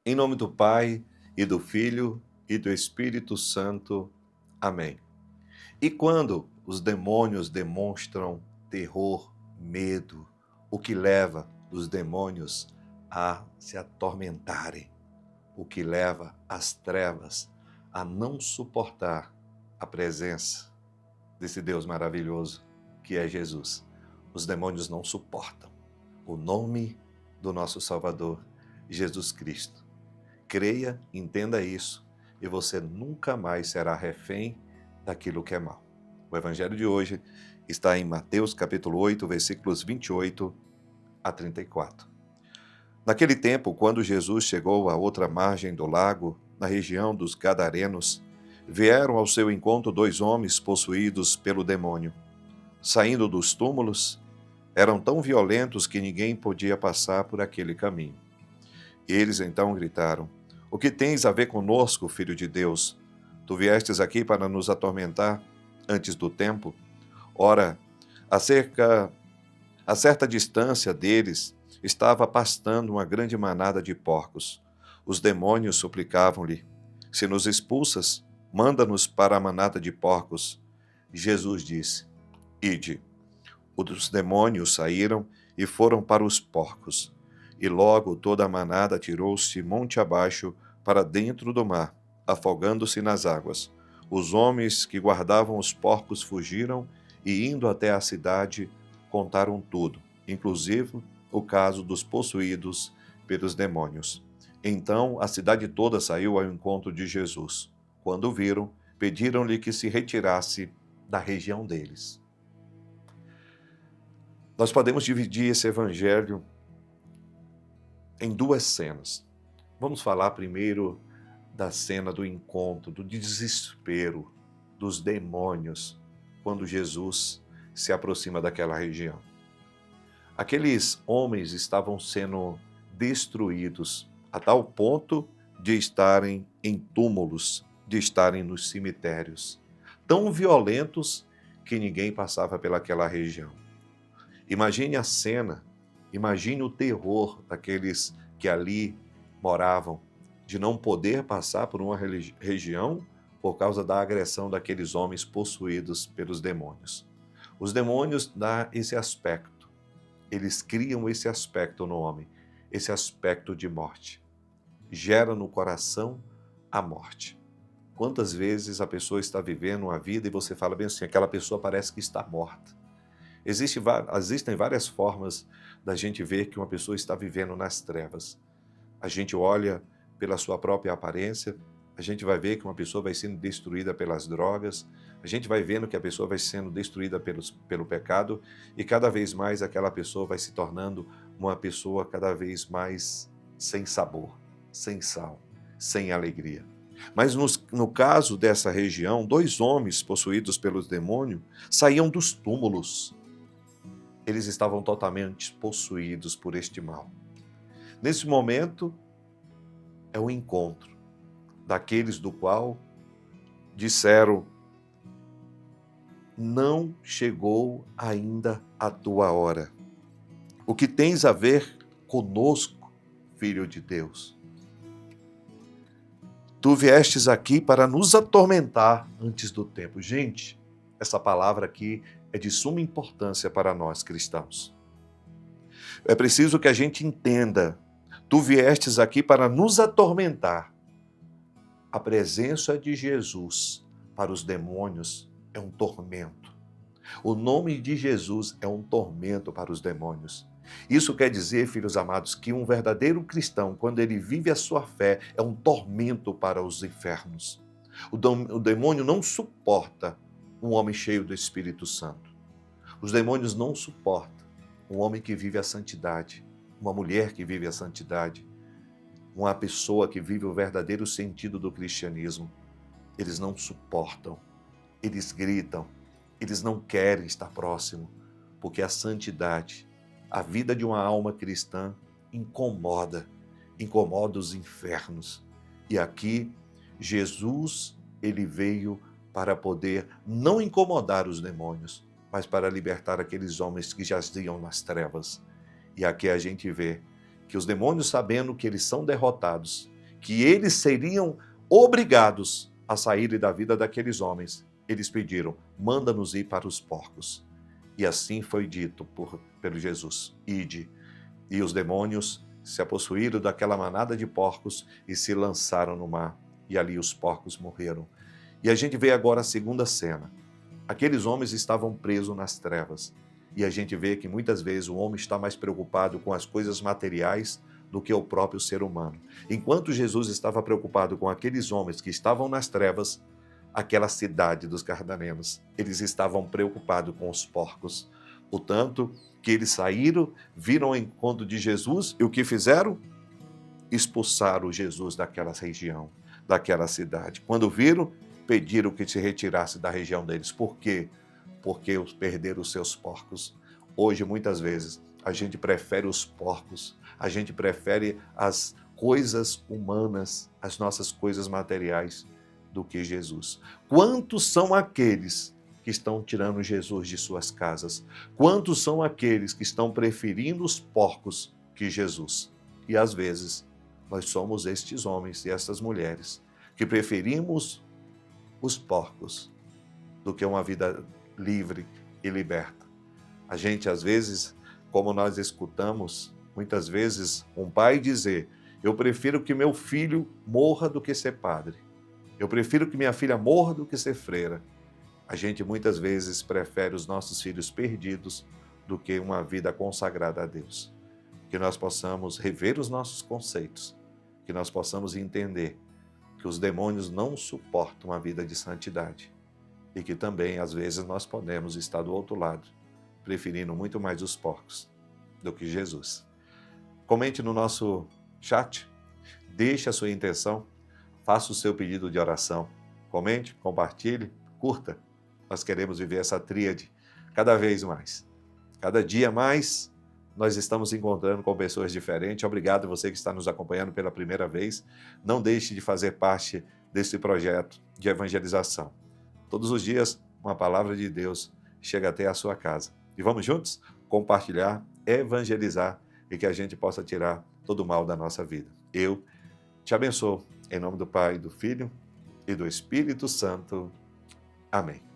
Em nome do Pai, e do Filho, e do Espírito Santo. Amém. E quando os demônios demonstram terror, medo, o que leva os demônios a se atormentarem, o que leva as trevas a não suportar a presença desse Deus maravilhoso que é Jesus. Os demônios não suportam o nome do nosso Salvador, Jesus Cristo. Creia, entenda isso, e você nunca mais será refém daquilo que é mal. O evangelho de hoje está em Mateus capítulo 8, versículos 28 a 34. Naquele tempo, quando Jesus chegou à outra margem do lago, na região dos Gadarenos, vieram ao seu encontro dois homens possuídos pelo demônio. Saindo dos túmulos, eram tão violentos que ninguém podia passar por aquele caminho. Eles então gritaram: "O que tens a ver conosco, Filho de Deus? Tu viestes aqui para nos atormentar antes do tempo?" Ora, a certa distância deles estava pastando uma grande manada de porcos. Os demônios suplicavam-lhe: "Se nos expulsas, manda-nos para a manada de porcos." Jesus disse: "Ide." Os demônios saíram e foram para os porcos. E logo toda a manada atirou-se monte abaixo para dentro do mar, afogando-se nas águas. Os homens que guardavam os porcos fugiram e, indo até a cidade, contaram tudo, inclusive o caso dos possuídos pelos demônios. Então a cidade toda saiu ao encontro de Jesus. Quando o viram, pediram-lhe que se retirasse da região deles. Nós podemos dividir esse evangelho em duas cenas. Vamos falar primeiro da cena do encontro, do desespero dos demônios, quando Jesus se aproxima daquela região. Aqueles homens estavam sendo destruídos a tal ponto de estarem em túmulos, de estarem nos cemitérios, tão violentos que ninguém passava pelaquela região. Imagine a cena, imagine o terror daqueles que ali moravam, de não poder passar por uma região por causa da agressão daqueles homens possuídos pelos demônios. Os demônios dão esse aspecto, eles criam esse aspecto no homem, esse aspecto de morte. Gera no coração a morte. Quantas vezes a pessoa está vivendo uma vida e você fala bem assim, aquela pessoa parece que está morta. Existem várias formas da gente ver que uma pessoa está vivendo nas trevas. A gente olha pela sua própria aparência, a gente vai ver que uma pessoa vai sendo destruída pelas drogas, a gente vai vendo que a pessoa vai sendo destruída pelo pecado e cada vez mais aquela pessoa vai se tornando uma pessoa cada vez mais sem sabor, sem sal, sem alegria. Mas no caso dessa região, dois homens possuídos pelos demônios saíam dos túmulos. Eles estavam totalmente possuídos por este mal. Nesse momento, é o encontro daqueles do qual disseram: "Não chegou ainda a tua hora. O que tens a ver conosco, Filho de Deus? Tu viestes aqui para nos atormentar antes do tempo." Gente, essa palavra aqui é de suma importância para nós cristãos. É preciso que a gente entenda: tu viestes aqui para nos atormentar. A presença de Jesus para os demônios é um tormento. O nome de Jesus é um tormento para os demônios. Isso quer dizer, filhos amados, que um verdadeiro cristão, quando ele vive a sua fé, é um tormento para os infernos. O demônio não suporta um homem cheio do Espírito Santo. Os demônios não suportam um homem que vive a santidade, uma mulher que vive a santidade, uma pessoa que vive o verdadeiro sentido do cristianismo. Eles não suportam, eles gritam, eles não querem estar próximo, porque a santidade, a vida de uma alma cristã incomoda os infernos. E aqui, Jesus, ele veio para poder não incomodar os demônios, mas para libertar aqueles homens que jaziam nas trevas. E aqui a gente vê que os demônios, sabendo que eles são derrotados, que eles seriam obrigados a saírem da vida daqueles homens, eles pediram: manda-nos ir para os porcos. E assim foi dito pelo Jesus: ide. E os demônios se apossuíram daquela manada de porcos e se lançaram no mar. E ali os porcos morreram. E a gente vê agora a segunda cena. Aqueles homens estavam presos nas trevas. E a gente vê que muitas vezes o homem está mais preocupado com as coisas materiais do que o próprio ser humano. Enquanto Jesus estava preocupado com aqueles homens que estavam nas trevas, aquela cidade dos Gadarenos, eles estavam preocupados com os porcos. O tanto que eles saíram, viram ao encontro de Jesus e o que fizeram? Expulsaram Jesus daquela região, daquela cidade. Quando viram, pediram que se retirasse da região deles. Por quê? Porque perderam os seus porcos. Hoje, muitas vezes, a gente prefere os porcos, a gente prefere as coisas humanas, as nossas coisas materiais, do que Jesus. Quantos são aqueles que estão tirando Jesus de suas casas? Quantos são aqueles que estão preferindo os porcos que Jesus? E às vezes, nós somos estes homens e estas mulheres que preferimos os porcos do que uma vida livre e liberta. A gente, às vezes, como nós escutamos, muitas vezes, um pai dizer: eu prefiro que meu filho morra do que ser padre. Eu prefiro que minha filha morra do que ser freira. A gente muitas vezes prefere os nossos filhos perdidos do que uma vida consagrada a Deus. Que nós possamos rever os nossos conceitos, que nós possamos entender que os demônios não suportam a vida de santidade e que também, às vezes, nós podemos estar do outro lado, preferindo muito mais os porcos do que Jesus. Comente no nosso chat, deixe a sua intenção, faça o seu pedido de oração, comente, compartilhe, curta. Nós queremos viver essa tríade cada vez mais. Cada dia mais, nós estamos encontrando com pessoas diferentes. Obrigado a você que está nos acompanhando pela primeira vez. Não deixe de fazer parte desse projeto de evangelização. Todos os dias, uma palavra de Deus chega até a sua casa. E vamos juntos compartilhar, evangelizar e que a gente possa tirar todo o mal da nossa vida. Eu te abençoo. Em nome do Pai, do Filho e do Espírito Santo. Amém.